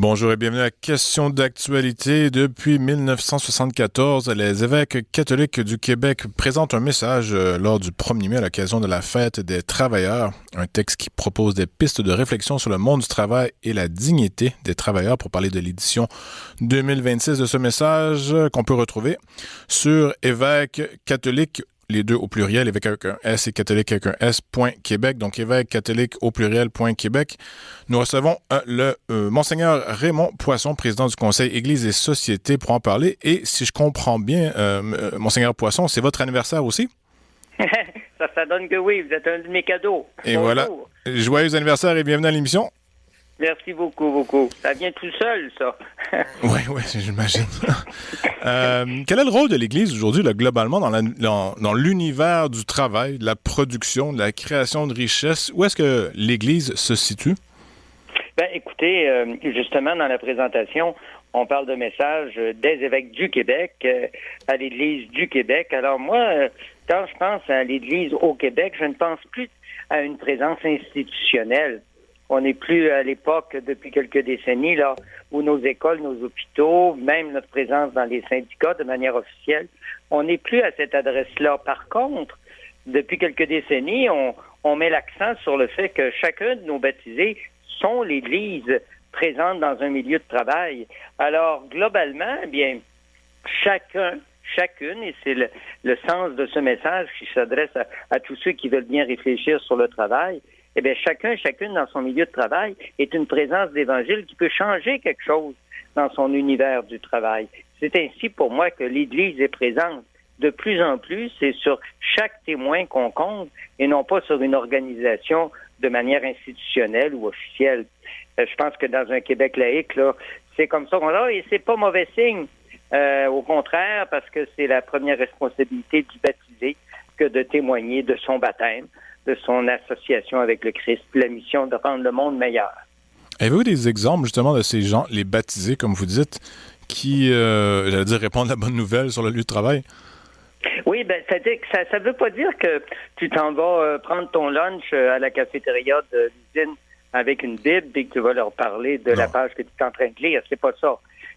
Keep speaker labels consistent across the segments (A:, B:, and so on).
A: Bonjour et bienvenue à Question d'actualité. Depuis 1974, les évêques catholiques du Québec présentent un message lors du 1er mai à l'occasion de la fête des travailleurs. Un texte qui propose des pistes de réflexion sur le monde du travail et la dignité des travailleurs pour parler de l'édition 2026 de ce message qu'on peut retrouver sur évêques catholiques, les deux au pluriel, évêque avec un S et catholique avec un S.Québec, donc évêque catholique au pluriel.Québec. Nous recevons le Monseigneur Raymond Poisson, président du Conseil Église et Société, pour en parler. Et si je comprends bien, Monseigneur Poisson, c'est votre anniversaire aussi?
B: Ça donne que oui, vous êtes un de mes cadeaux.
A: Et
B: Bonjour.
A: voilà. Joyeux anniversaire et bienvenue à l'émission.
B: Merci beaucoup. Ça vient tout seul, ça.
A: Oui, j'imagine. Quel est le rôle de l'Église aujourd'hui, là, globalement, dans l'univers du travail, de la production, de la création de richesses? Où est-ce que l'Église se situe?
B: Ben, écoutez, justement, dans la présentation, on parle de message des évêques du Québec à l'Église du Québec. Alors moi, quand je pense à l'Église au Québec, je ne pense plus à une présence institutionnelle. On n'est plus à l'époque, depuis quelques décennies, là, où nos écoles, nos hôpitaux, même notre présence dans les syndicats de manière officielle, on n'est plus à cette adresse-là. Par contre, depuis quelques décennies, on met l'accent sur le fait que chacun de nos baptisés sont l'Église présente dans un milieu de travail. Alors, globalement, eh bien, chacune, et c'est le sens de ce message qui s'adresse à tous ceux qui veulent bien réfléchir sur le travail, eh bien, chacune dans son milieu de travail est une présence d'Évangile qui peut changer quelque chose dans son univers du travail. C'est ainsi pour moi que l'Église est présente. De plus en plus, c'est sur chaque témoin qu'on compte et non pas sur une organisation de manière institutionnelle ou officielle. Je pense que dans un Québec laïque, là, c'est comme ça qu'on a, et c'est pas mauvais signe. Au contraire, parce que c'est la première responsabilité du baptisé que de témoigner de son baptême, de son association avec le Christ, la mission de rendre le monde meilleur.
A: Avez-vous des exemples, justement, de ces gens, les baptisés, comme vous dites, qui, j'allais dire, répondent à la bonne nouvelle sur le lieu de travail?
B: Oui, ben, ça veut pas dire que tu t'en vas prendre ton lunch à la cafétéria de l'usine avec une Bible et que tu vas leur parler de la page que tu es en train de lire. C'est pas ça.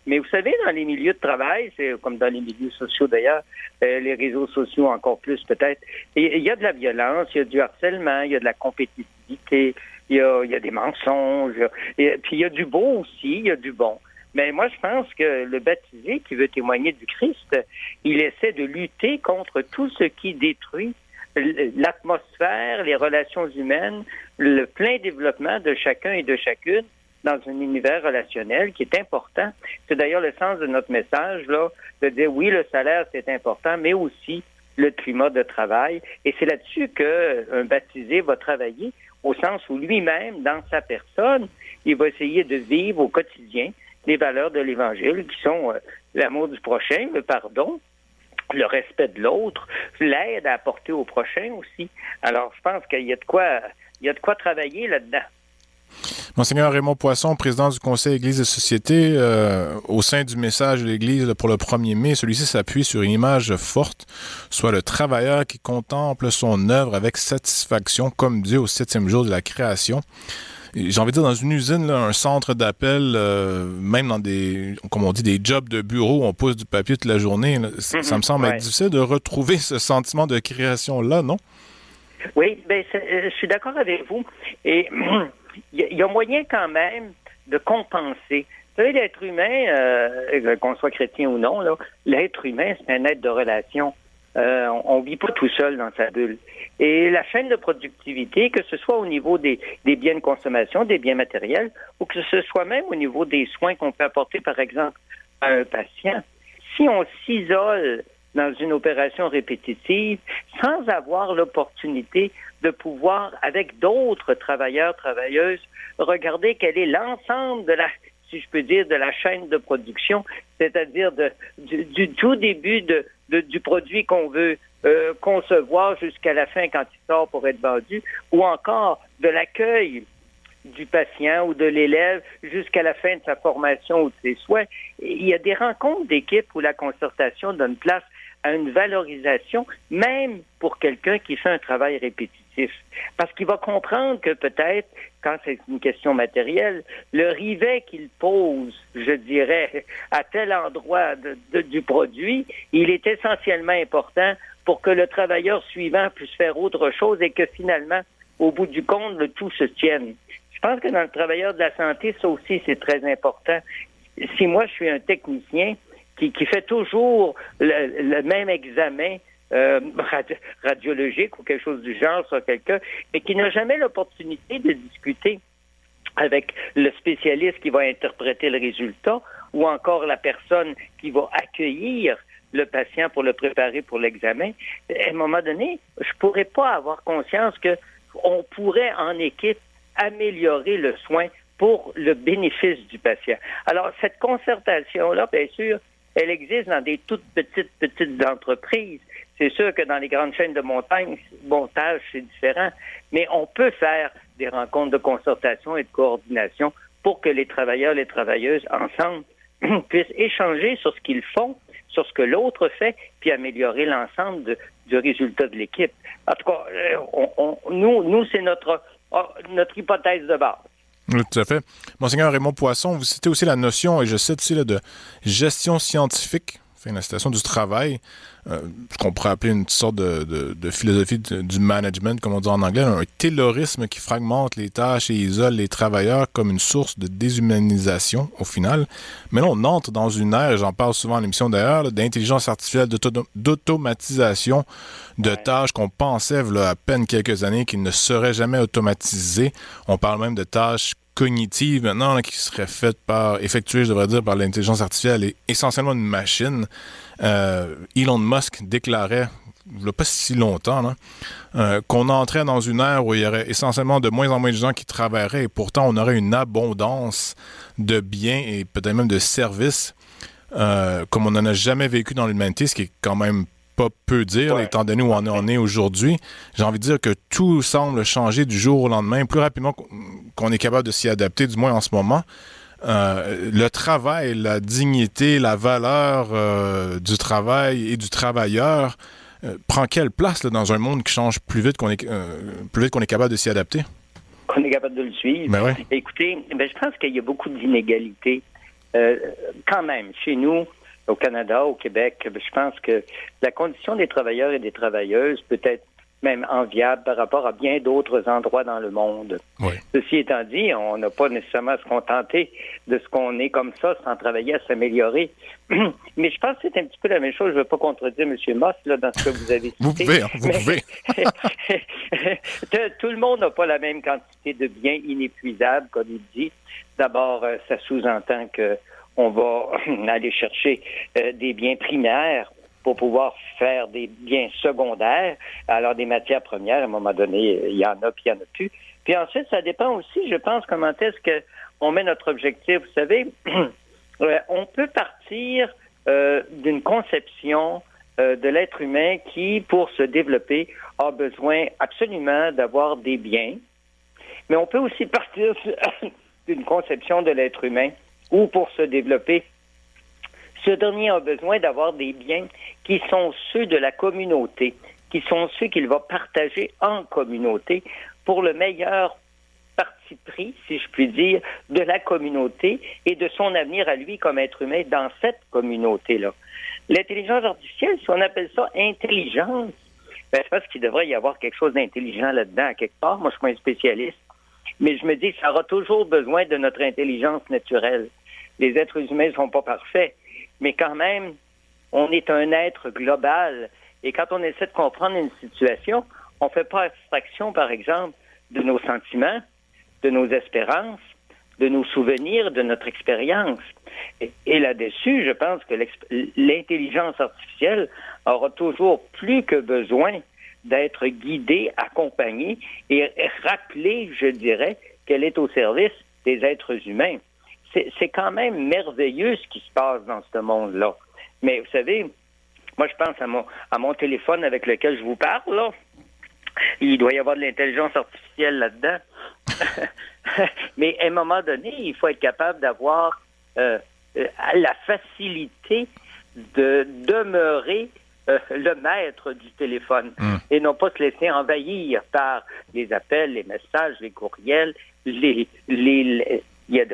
B: Mais vous savez, dans les milieux de travail, c'est comme dans les milieux sociaux d'ailleurs, les réseaux sociaux encore plus peut-être, il y a de la violence, il y a du harcèlement, il y a de la compétitivité, il y a des mensonges, puis il y a du beau aussi, il y a du bon. Mais moi, je pense que le baptisé qui veut témoigner du Christ, il essaie de lutter contre tout ce qui détruit l'atmosphère, les relations humaines, le plein développement de chacun et de chacune dans un univers relationnel qui est important. C'est d'ailleurs le sens de notre message, là, de dire oui, le salaire, c'est important, mais aussi le climat de travail. Et c'est là-dessus qu'un baptisé va travailler, au sens où lui-même, dans sa personne, il va essayer de vivre au quotidien les valeurs de l'Évangile, qui sont l'amour du prochain, le pardon, le respect de l'autre, l'aide à apporter au prochain aussi. Alors, je pense qu'il y a de quoi travailler là-dedans.
A: Monseigneur Raymond Poisson, président du Conseil Église et Société, au sein du message de l'Église pour le 1er mai, celui-ci s'appuie sur une image forte, soit le travailleur qui contemple son œuvre avec satisfaction, comme Dieu au 7e jour de la création. J'ai envie de dire, dans une usine, là, un centre d'appel, même dans des, comme on dit, des jobs de bureau, on pousse du papier toute la journée, là, ça me semble être difficile de retrouver ce sentiment de création-là, non?
B: Oui, ben, je suis d'accord avec vous. Et il y a moyen quand même de compenser. Vous savez, l'être humain, qu'on soit chrétien ou non, là, l'être humain, c'est un être de relation. On vit pas tout seul dans sa bulle. Et la chaîne de productivité, que ce soit au niveau des biens de consommation, des biens matériels, ou que ce soit même au niveau des soins qu'on peut apporter, par exemple, à un patient, si on s'isole dans une opération répétitive, sans avoir l'opportunité de pouvoir, avec d'autres travailleurs, travailleuses, regarder quel est l'ensemble de si je peux dire, de la chaîne de production, c'est-à-dire du tout début du produit qu'on veut concevoir jusqu'à la fin quand il sort pour être vendu, ou encore de l'accueil du patient ou de l'élève jusqu'à la fin de sa formation ou de ses soins. Il y a des rencontres d'équipe où la concertation donne place à une valorisation, même pour quelqu'un qui fait un travail répétitif. positif. Parce qu'il va comprendre que peut-être, quand c'est une question matérielle, le rivet qu'il pose, je dirais, à tel endroit du produit, il est essentiellement important pour que le travailleur suivant puisse faire autre chose et que finalement, au bout du compte, le tout se tienne. Je pense que dans le travailleur de la santé, ça aussi, c'est très important. Si moi, je suis un technicien qui fait toujours le même examen radiologique ou quelque chose du genre sur quelqu'un, mais qui n'a jamais l'opportunité de discuter avec le spécialiste qui va interpréter le résultat ou encore la personne qui va accueillir le patient pour le préparer pour l'examen, à un moment donné, je pourrais pas avoir conscience que on pourrait en équipe améliorer le soin pour le bénéfice du patient. Alors, cette concertation-là, bien sûr, elle existe dans des toutes petites entreprises. C'est sûr que dans les grandes chaînes de montage, c'est différent, mais on peut faire des rencontres de concertation et de coordination pour que les travailleurs, les travailleuses, ensemble, puissent échanger sur ce qu'ils font, sur ce que l'autre fait, puis améliorer l'ensemble du résultat de l'équipe. En tout cas, nous c'est notre hypothèse de base.
A: Oui, tout à fait. Monseigneur Raymond Poisson, vous citez aussi la notion, et je cite ici, là, de gestion scientifique, enfin, la citation du travail, ce qu'on pourrait appeler une sorte de philosophie du management, comme on dit en anglais, un taylorisme qui fragmente les tâches et isole les travailleurs comme une source de déshumanisation au final. Mais là, on entre dans une ère, j'en parle souvent à l'émission d'ailleurs, d'intelligence artificielle, d'automatisation de tâches qu'on pensait là, à peine quelques années qui ne seraient jamais automatisées. On parle même de tâches cognitives maintenant là, qui seraient effectuées, je devrais dire, par l'intelligence artificielle et essentiellement une machine. Elon Musk déclarait, il n'y a pas si longtemps, là, qu'on entrait dans une ère où il y aurait essentiellement de moins en moins de gens qui travailleraient et pourtant on aurait une abondance de biens et peut-être même de services comme on n'en a jamais vécu dans l'humanité, ce qui est quand même pas peu dire, étant donné où on en est aujourd'hui. J'ai envie de dire que tout semble changer du jour au lendemain, plus rapidement qu'on est capable de s'y adapter, du moins en ce moment. Le travail, la dignité, la valeur du travail et du travailleur prend quelle place là, dans un monde qui change plus vite qu'on est capable de s'y adapter?
B: Qu'on est capable de le suivre.
A: Ben ouais.
B: Écoutez, je pense qu'il y a beaucoup d'inégalités. Quand même, chez nous, au Canada, au Québec, je pense que la condition des travailleurs et des travailleuses peut être même enviable par rapport à bien d'autres endroits dans le monde.
A: Oui.
B: Ceci étant dit, on n'a pas nécessairement à se contenter de ce qu'on est comme ça sans travailler à s'améliorer. Mais je pense que c'est un petit peu la même chose. Je ne veux pas contredire M. Moss là, dans ce que vous avez cité.
A: Vous pouvez, vous pouvez.
B: Tout le monde n'a pas la même quantité de biens inépuisables, comme il dit. D'abord, ça sous-entend que on va aller chercher des biens primaires pour pouvoir faire des biens secondaires. Alors, des matières premières, à un moment donné, il y en a, puis il n'y en a plus. Puis ensuite, ça dépend aussi, je pense, comment est-ce qu'on met notre objectif. Vous savez, on peut partir d'une conception de l'être humain qui, pour se développer, a besoin absolument d'avoir des biens. Mais on peut aussi partir d'une conception de l'être humain où, pour se développer, ce dernier a besoin d'avoir des biens qui sont ceux de la communauté, qui sont ceux qu'il va partager en communauté pour le meilleur parti pris, si je puis dire, de la communauté et de son avenir à lui comme être humain dans cette communauté-là. L'intelligence artificielle, si on appelle ça intelligence, je pense qu'il devrait y avoir quelque chose d'intelligent là-dedans à quelque part. Moi, je suis pas un spécialiste, mais je me dis que ça aura toujours besoin de notre intelligence naturelle. Les êtres humains ne sont pas parfaits, mais quand même, on est un être global. Et quand on essaie de comprendre une situation, on ne fait pas abstraction, par exemple, de nos sentiments, de nos espérances, de nos souvenirs, de notre expérience. Et là-dessus, je pense que l'intelligence artificielle aura toujours plus que besoin d'être guidée, accompagnée et rappelée, je dirais, qu'elle est au service des êtres humains. C'est quand même merveilleux ce qui se passe dans ce monde-là. Mais vous savez, moi je pense à mon téléphone avec lequel je vous parle, là. Il doit y avoir de l'intelligence artificielle là-dedans. Mais à un moment donné, il faut être capable d'avoir la facilité de demeurer le maître du téléphone et non pas se laisser envahir par les appels, les messages, les courriels,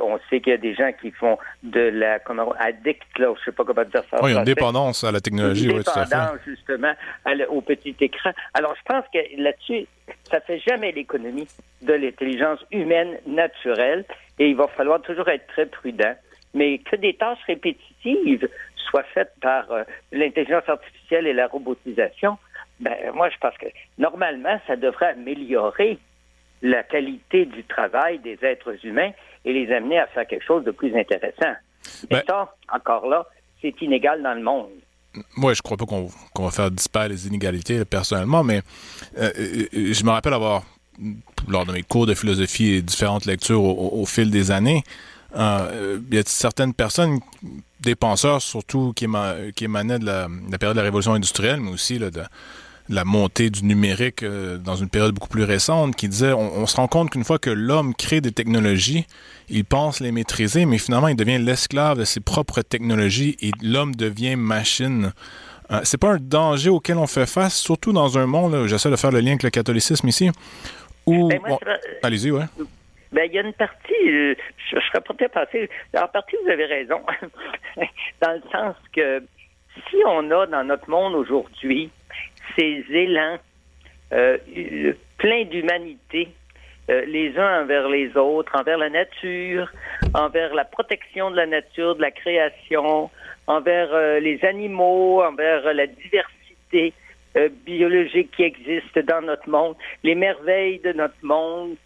B: on sait qu'il y a des gens qui font de la addict, là, je sais pas comment dire ça.
A: Oui, il y a une dépendance à la technologie, oui, tout à fait.
B: Dépendance, justement, au petit écran. Alors, je pense que là-dessus, ça fait jamais l'économie de l'intelligence humaine naturelle et il va falloir toujours être très prudent. Mais que des tâches répétitives soient faites par l'intelligence artificielle et la robotisation, moi, je pense que normalement, ça devrait améliorer la qualité du travail des êtres humains et les amener à faire quelque chose de plus intéressant. Et ça, encore là, c'est inégal dans le monde.
A: Moi, je crois pas qu'on va faire disparaître les inégalités, personnellement, mais je me rappelle avoir, lors de mes cours de philosophie et différentes lectures au fil des années, il y a certaines personnes, des penseurs surtout, qui émanaient de la période de la Révolution industrielle, mais aussi là, de la montée du numérique dans une période beaucoup plus récente, qui disait on se rend compte qu'une fois que l'homme crée des technologies, il pense les maîtriser, mais finalement il devient l'esclave de ses propres technologies et l'homme devient machine. C'est pas un danger auquel on fait face, surtout dans un monde, là, j'essaie de faire le lien avec le catholicisme ici, où... Allez-y, ouais.
B: Il y a une partie, je serais prêt à passer, en partie vous avez raison, dans le sens que si on a dans notre monde aujourd'hui ces élans pleins d'humanité, les uns envers les autres, envers la nature, envers la protection de la nature, de la création, envers les animaux, envers la diversité biologique qui existe dans notre monde, les merveilles de notre monde.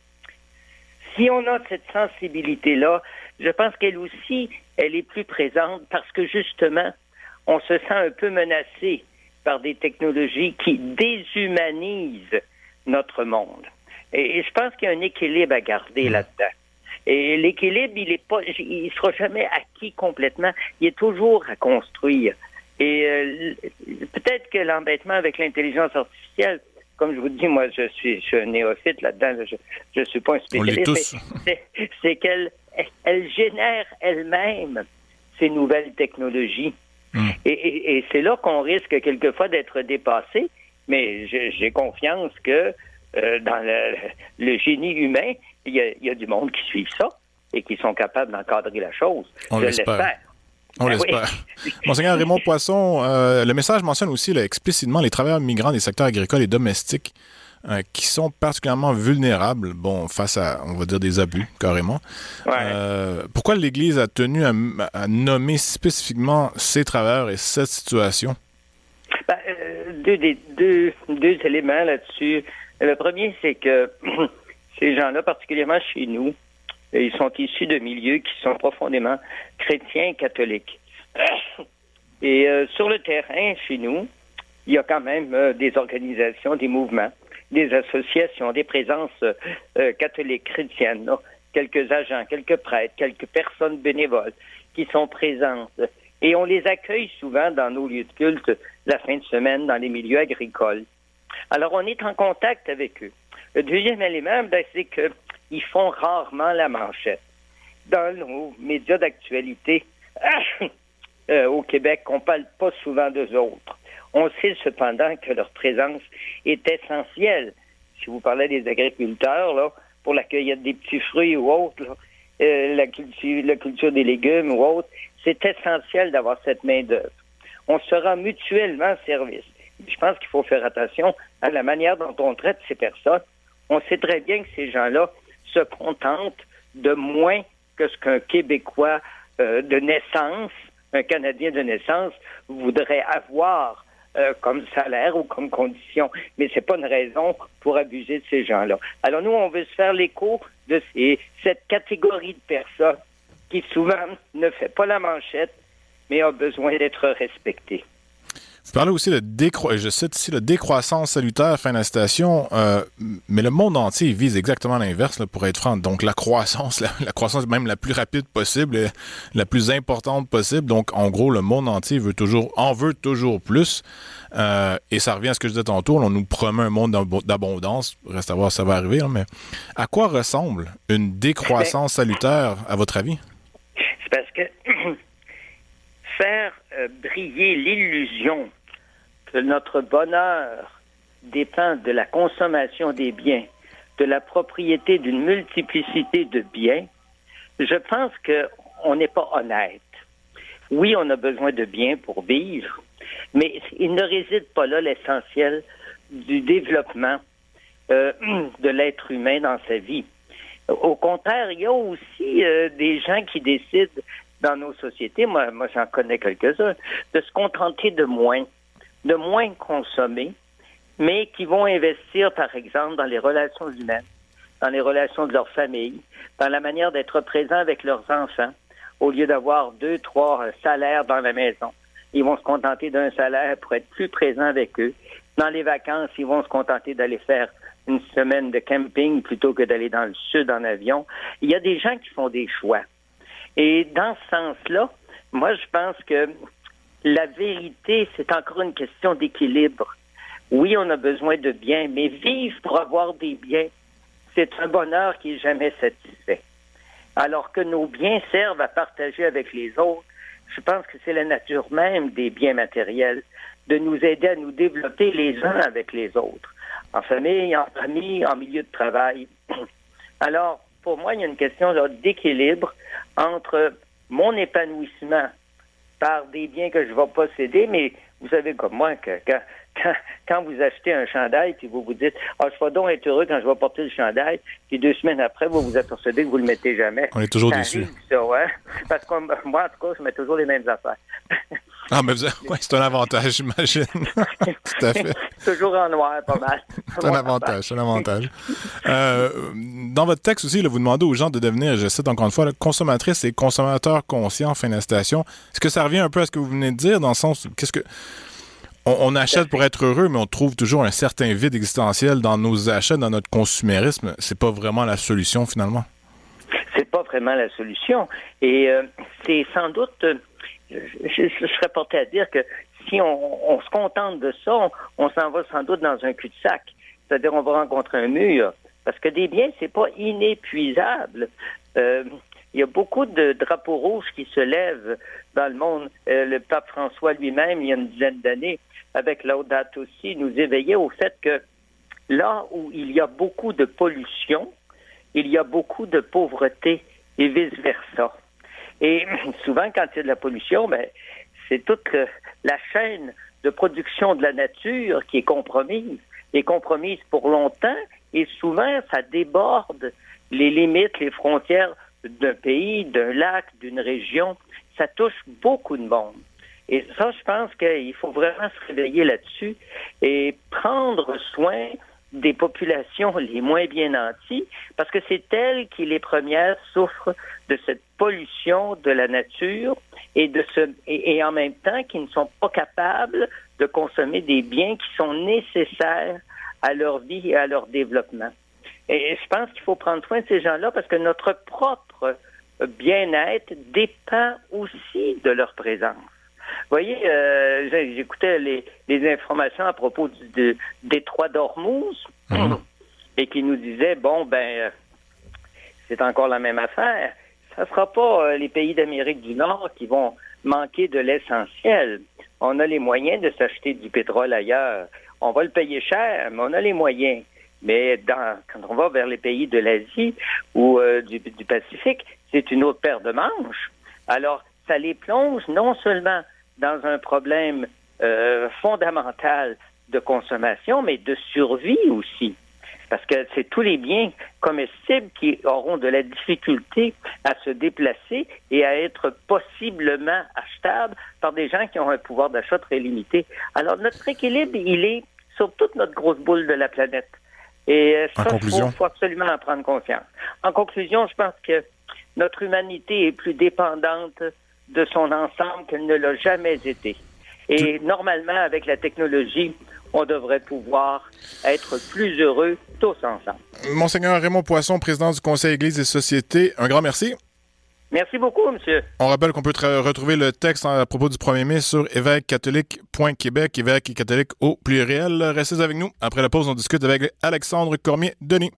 B: Si on a cette sensibilité-là, je pense qu'elle aussi, elle est plus présente parce que justement, on se sent un peu menacé par des technologies qui déshumanisent notre monde. Et je pense qu'il y a un équilibre à garder là-dedans. Et l'équilibre, il sera jamais acquis complètement. Il est toujours à construire. Et peut-être que l'embêtement avec l'intelligence artificielle, comme je vous dis, moi, je suis un néophyte là-dedans. Je suis pas un spécialiste.
A: On l'est tous.
B: C'est qu'elle génère elle-même ces nouvelles technologies. Et c'est là qu'on risque quelquefois d'être dépassé, mais j'ai confiance que dans le génie humain, il y a du monde qui suit ça et qui sont capables d'encadrer la chose.
A: On l'espère. On l'espère. Oui. Monseigneur Raymond Poisson, le message mentionne aussi là, explicitement les travailleurs migrants des secteurs agricoles et domestiques qui sont particulièrement vulnérables, face à, on va dire, des abus, carrément. Ouais. Pourquoi l'Église a tenu à nommer spécifiquement ces travailleurs et cette situation?
B: Deux éléments là-dessus. Le premier, c'est que ces gens-là, particulièrement chez nous, ils sont issus de milieux qui sont profondément chrétiens et catholiques. Et sur le terrain, chez nous, il y a quand même des organisations, des mouvements, des associations, des présences catholiques, chrétiennes, là, quelques agents, quelques prêtres, quelques personnes bénévoles qui sont présentes. Et on les accueille souvent dans nos lieux de culte la fin de semaine dans les milieux agricoles. Alors, on est en contact avec eux. Le deuxième élément, c'est qu'ils font rarement la manchette. Dans nos médias d'actualité, au Québec, on ne parle pas souvent d'eux autres. On sait cependant que leur présence est essentielle. Si vous parlez des agriculteurs, là, pour la cueillette des petits fruits ou autres, là, la culture des légumes ou autres, c'est essentiel d'avoir cette main-d'œuvre. On se rend mutuellement service. Je pense qu'il faut faire attention à la manière dont on traite ces personnes. On sait très bien que ces gens-là se contentent de moins que ce qu'un Québécois de naissance, un Canadien de naissance, voudrait avoir comme salaire ou comme condition. Mais c'est pas une raison pour abuser de ces gens-là. Alors nous, on veut se faire l'écho de cette catégorie de personnes qui souvent ne fait pas la manchette, mais a besoin d'être respectée.
A: Vous parlez aussi je cite ici, de décroissance salutaire, fin de la citation, mais le monde entier vise exactement l'inverse, là, pour être franc. Donc la croissance même la plus rapide possible, la plus importante possible. Donc en gros, le monde entier en veut toujours plus. Et ça revient à ce que je disais tantôt, on nous promet un monde d'abondance. Reste à voir si ça va arriver, là, mais à quoi ressemble une décroissance salutaire, à votre avis?
B: C'est parce que faire briller l'illusion que notre bonheur dépend de la consommation des biens, de la propriété d'une multiplicité de biens, je pense qu'on n'est pas honnête. Oui, on a besoin de biens pour vivre, mais il ne réside pas là l'essentiel du développement de l'être humain dans sa vie. Au contraire, il y a aussi des gens qui décident dans nos sociétés, moi j'en connais quelques-uns, de se contenter de moins consommer, mais qui vont investir, par exemple, dans les relations humaines, dans les relations de leur famille, dans la manière d'être présent avec leurs enfants, au lieu d'avoir 2, 3 salaires dans la maison. Ils vont se contenter d'un salaire pour être plus présents avec eux. Dans les vacances, ils vont se contenter d'aller faire une semaine de camping plutôt que d'aller dans le sud en avion. Il y a des gens qui font des choix. Et dans ce sens-là, moi, je pense que la vérité, c'est encore une question d'équilibre. Oui, on a besoin de biens, mais vivre pour avoir des biens, c'est un bonheur qui n'est jamais satisfait. Alors que nos biens servent à partager avec les autres, je pense que c'est la nature même des biens matériels, de nous aider à nous développer les uns avec les autres, en famille, en milieu de travail. Alors, pour moi, il y a une question là, d'équilibre entre mon épanouissement par des biens que je vais posséder, mais vous savez comme moi que quand vous achetez un chandail, puis vous vous dites « Ah, je vais donc être heureux quand je vais porter le chandail », puis 2 semaines après, vous vous apercevez que vous le mettez jamais.
A: On est toujours déçus.
B: Ça, ouais. Parce que moi, en tout cas, je mets toujours les mêmes affaires.
A: Ah, mais c'est un avantage, j'imagine. Tout à fait.
B: Toujours en noir, pas mal.
A: C'est un avantage. Dans votre texte aussi, là, vous demandez aux gens de devenir, je cite encore une fois, consommatrices et consommateurs conscients, fin de la citation. Est-ce que ça revient un peu à ce que vous venez de dire, dans le sens où, on achète pour être heureux, mais on trouve toujours un certain vide existentiel dans nos achats, dans notre consumérisme. C'est pas vraiment la solution, finalement.
B: C'est pas vraiment la solution. Et c'est sans doute... Je serais porté à dire que si on se contente de ça, on s'en va sans doute dans un cul-de-sac. C'est-à-dire, on va rencontrer un mur. Parce que des biens, c'est pas inépuisable. Il y a beaucoup de drapeaux rouges qui se lèvent dans le monde. Le pape François lui-même, il y a une dizaine d'années, avec Laudato Si, nous éveillait au fait que là où il y a beaucoup de pollution, il y a beaucoup de pauvreté et vice-versa. Et souvent, quand il y a de la pollution, c'est toute la chaîne de production de la nature qui est compromise pour longtemps, et souvent, ça déborde les limites, les frontières d'un pays, d'un lac, d'une région. Ça touche beaucoup de monde. Et ça, je pense qu'il faut vraiment se réveiller là-dessus et prendre soin des populations les moins bien nanties, parce que c'est elles qui, les premières, souffrent de cette pollution de la nature et en même temps qui ne sont pas capables de consommer des biens qui sont nécessaires à leur vie et à leur développement. Et je pense qu'il faut prendre soin de ces gens-là parce que notre propre bien-être dépend aussi de leur présence. Vous voyez, j'écoutais les informations à propos du détroit d'Ormuz et qui nous disait, c'est encore la même affaire. Ça ne sera pas les pays d'Amérique du Nord qui vont manquer de l'essentiel. On a les moyens de s'acheter du pétrole ailleurs. On va le payer cher, mais on a les moyens. Mais quand on va vers les pays de l'Asie ou du Pacifique, c'est une autre paire de manches. Alors, ça les plonge non seulement dans un problème fondamental de consommation, mais de survie aussi. Parce que c'est tous les biens comestibles qui auront de la difficulté à se déplacer et à être possiblement achetables par des gens qui ont un pouvoir d'achat très limité. Alors, notre équilibre, il est sur toute notre grosse boule de la planète. Et ça, il faut absolument en prendre conscience. En conclusion, je pense que notre humanité est plus dépendante de son ensemble qu'elle ne l'a jamais été. Et normalement, avec la technologie, on devrait pouvoir être plus heureux tous ensemble.
A: Monseigneur Raymond Poisson, président du Conseil Église et Société, un grand merci.
B: Merci beaucoup, monsieur.
A: On rappelle qu'on peut retrouver le texte à propos du 1er mai sur évêquecatholique.québec, évêque et catholique au pluriel. Restez avec nous. Après la pause, on discute avec Alexandre Cormier-Denis.